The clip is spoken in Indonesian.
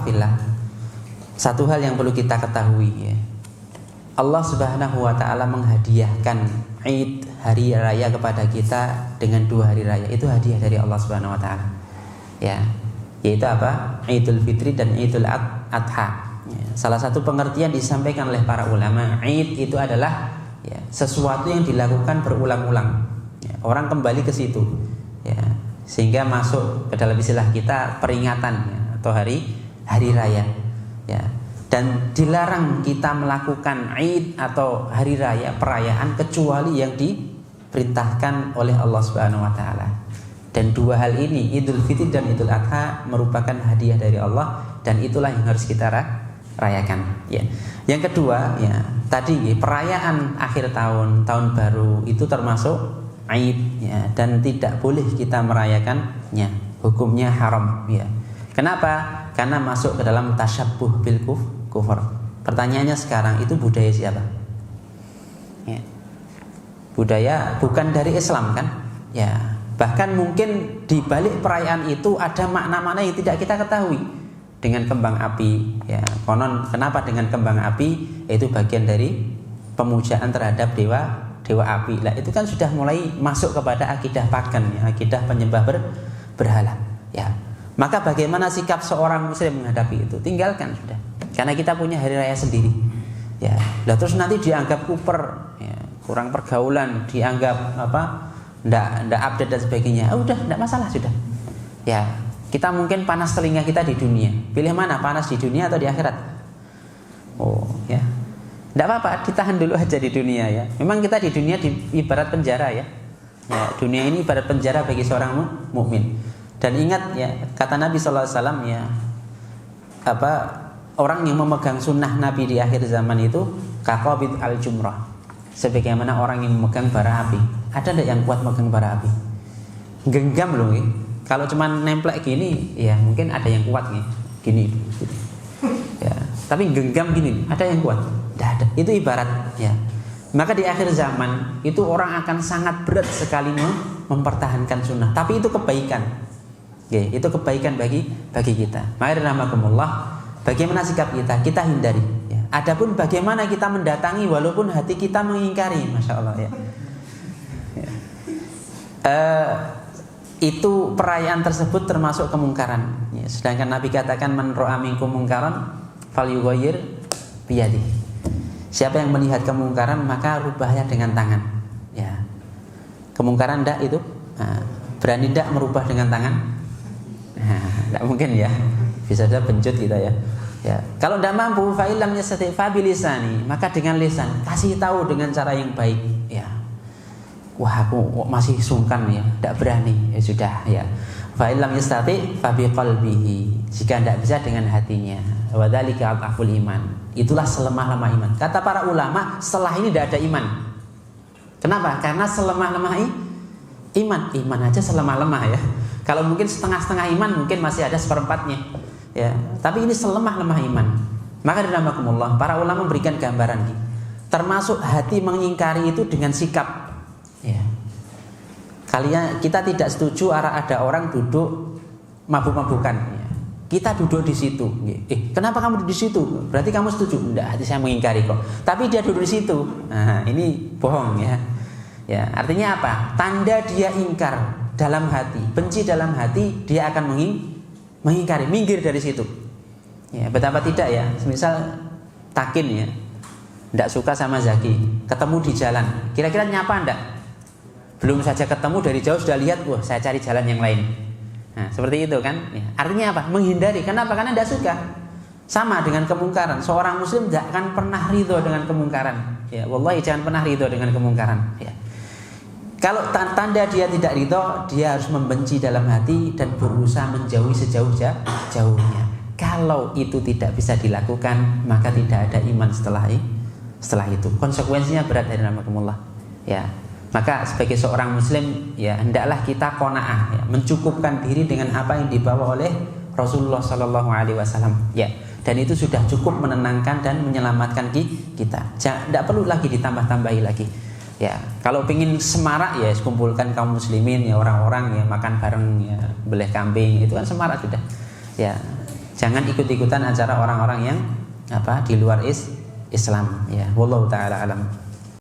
fillah, satu hal yang perlu kita ketahui ya. Allah Subhanahu wa taala menghadiahkan Id, hari raya kepada kita dengan 2 hari raya. Itu hadiah dari Allah Subhanahu wa taala. Ya. Yaitu apa? Idul Fitri dan Idul Adha. Ya. Salah satu pengertian disampaikan oleh para ulama, Id itu adalah ya, sesuatu yang dilakukan berulang-ulang. Ya, orang kembali ke situ. Ya, sehingga masuk ke dalam istilah kita peringatan ya, atau hari raya. Ya. Dan dilarang kita melakukan Id atau hari raya perayaan kecuali yang diperintahkan oleh Allah Subhanahu wa taala. Dan 2 hal ini, Idul Fitri dan Idul Adha, merupakan hadiah dari Allah dan itulah yang harus kita rayakan ya. Yang kedua ya, tadi perayaan akhir tahun, tahun baru itu termasuk Id ya, dan tidak boleh kita merayakannya. Hukumnya haram ya. Kenapa? Karena masuk ke dalam tasyabbuh bil kufur. Pertanyaannya sekarang, itu budaya siapa? Ya. Budaya bukan dari Islam kan? Ya. Bahkan mungkin di balik perayaan itu ada makna-makna yang tidak kita ketahui. Dengan kembang api, ya. Konon kenapa dengan kembang api? Itu bagian dari pemujaan terhadap dewa api. Lah itu kan sudah mulai masuk kepada akidah pagan, ya, akidah penyembah berhala. Ya. Maka bagaimana sikap seorang muslim menghadapi itu? Tinggalkan sudah. Karena kita punya hari raya sendiri. Ya, lah terus nanti dianggap kuper, ya, kurang pergaulan, dianggap apa? Ndak update dan sebagainya. Udah, ndak masalah sudah. Ya, kita mungkin panas telinga kita di dunia. Pilih mana? Panas di dunia atau di akhirat? Oh, ya. Ndak apa-apa, ditahan dulu aja di dunia ya. Memang kita di dunia ibarat penjara ya. Ya, dunia ini ibarat penjara bagi seorang mukmin. Dan ingat ya, kata Nabi sallallahu alaihi wasallam ya, apa, orang yang memegang sunnah Nabi di akhir zaman itu kaqabid al-jumrah, sebagaimana orang yang memegang bara api. Ada enggak yang kuat memegang bara api? Genggam loh ya. Kalau cuma nemplek gini ya mungkin ada yang kuat nih, gini gitu. Ya, tapi genggam gini, ada yang kuat? Tidak ada. Itu ibarat ya. Maka di akhir zaman itu orang akan sangat berat sekali mempertahankan sunnah. Tapi itu kebaikan. Ya, itu kebaikan bagi kita. Maka rahmakumullah, bagaimana sikap kita? Kita hindari. Ya. Adapun bagaimana kita mendatangi walaupun hati kita mengingkari, masya Allah ya. Ya. Itu perayaan tersebut termasuk kemungkaran. Ya. Sedangkan Nabi katakan man ra'a minkum mungkaran falyughayyir biyadihi. Siapa yang melihat kemungkaran maka rubahnya dengan tangan. Ya. Kemungkaran ndak itu? Nah, berani ndak merubah dengan tangan? Tidak mungkin ya, bisa saja bencut kita ya. Ya, kalau tidak mampu, fa'ilam yastati' fa bilisani, maka dengan lisan kasih tahu dengan cara yang baik. Ya, wah aku masih sungkan ya, tidak berani. Ya sudah ya. Fa'ilam yastati' fa biqalbihi, jika tidak bisa dengan hatinya. Wa dzalika adhaful iman. Itulah selemah-lemah iman. Kata para ulama, setelah ini tidak ada iman. Kenapa? Karena selemah-lemah iman aja selemah-lemah ya. Kalau mungkin setengah-setengah iman mungkin masih ada seperempatnya ya. Tapi ini selemah-lemah iman. Maka dirahmakumullah, para ulama memberikan gambaran nih. Termasuk hati mengingkari itu dengan sikap ya. Kita tidak setuju ada orang duduk mabuk-mabukan ya. Kita duduk di situ. Kenapa kamu duduk di situ? Berarti kamu setuju? Enggak, hati saya mengingkari kok. Tapi dia duduk di situ. Nah, ini bohong ya. Ya, artinya apa? Tanda dia ingkar dalam hati, benci dalam hati, dia akan mengingkari, minggir dari situ. Ya, betapa tidak ya. Misal Takin ya, tidak suka sama Zaki, ketemu di jalan. Kira-kira nyapa enggak? Belum saja ketemu dari jauh sudah lihat, wah saya cari jalan yang lain. Nah, seperti itu kan? Ya, artinya apa? Menghindari. Kenapa? Karena tidak suka. Sama dengan kemungkaran. Seorang muslim tidak akan pernah ridho dengan kemungkaran. Ya, wallahi jangan pernah ridho dengan kemungkaran. Ya. Kalau tanda dia tidak ridho, dia harus membenci dalam hati dan berusaha menjauhi sejauh-jauhnya. Kalau itu tidak bisa dilakukan, maka tidak ada iman setelah itu. Konsekuensinya berat dari rahmatullah. Ya, maka sebagai seorang muslim, ya hendaklah kita qanaah, ya, mencukupkan diri dengan apa yang dibawa oleh Rasulullah Shallallahu Alaihi Wasallam. Ya, dan itu sudah cukup menenangkan dan menyelamatkan kita. Tidak perlu lagi ditambah-tambahi lagi. Ya, kalau pingin semarak ya kumpulkan kaum muslimin ya, orang-orang ya makan bareng ya, beleh kambing, itu kan semarak sudah. Ya, Jangan ikut-ikutan acara orang-orang yang di luar Islam ya. Wallahu taala alam.